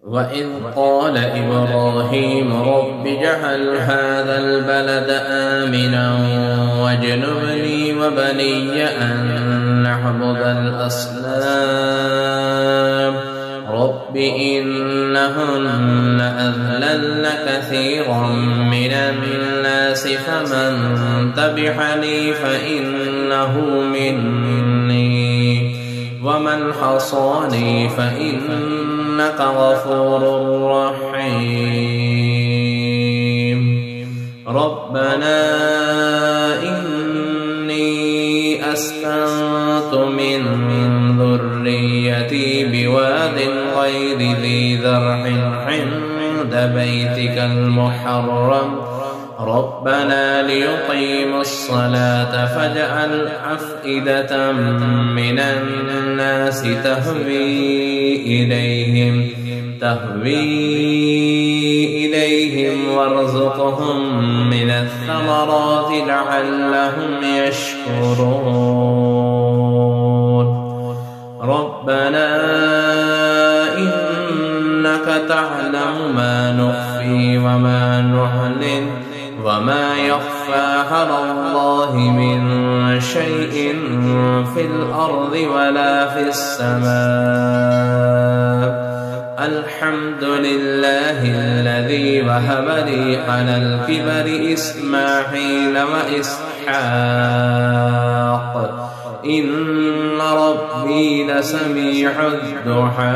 وإذ قال إبراهيم رب اجعل هذا البلد آمنا واجنبني وبني أن نعبد الأصنام رب إنهن أضللن كثيرا من الناس فمن تبعني فإنه مني ومن عصاني فإنك غفور رحيم ربنا إني أسكنت من ذريتي بواد غير ذي زرع عند بيتك المحرم ربنا ليقيموا الصلاة فاجعل أفئدة من الناس تهوي إليهم وارزقهم من الثمرات لعلهم يشكرون ربنا إنك تعلم ما نخفي وما نعلن وما يخفى على الله من شيء في الأرض ولا في السماء الحمد لله الذي وهب لي على الكبر إسماعيل وإسحاق إن ربي لسميع الدعاء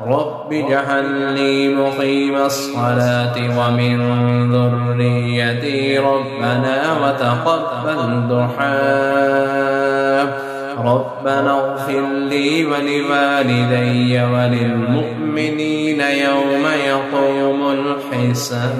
رب اجعلني مقيم الصلاة ومن ذريتي ربنا وتقبل دعاء ربنا اغفر لي ولوالدي وللمؤمنين يوم يقوم الحساب.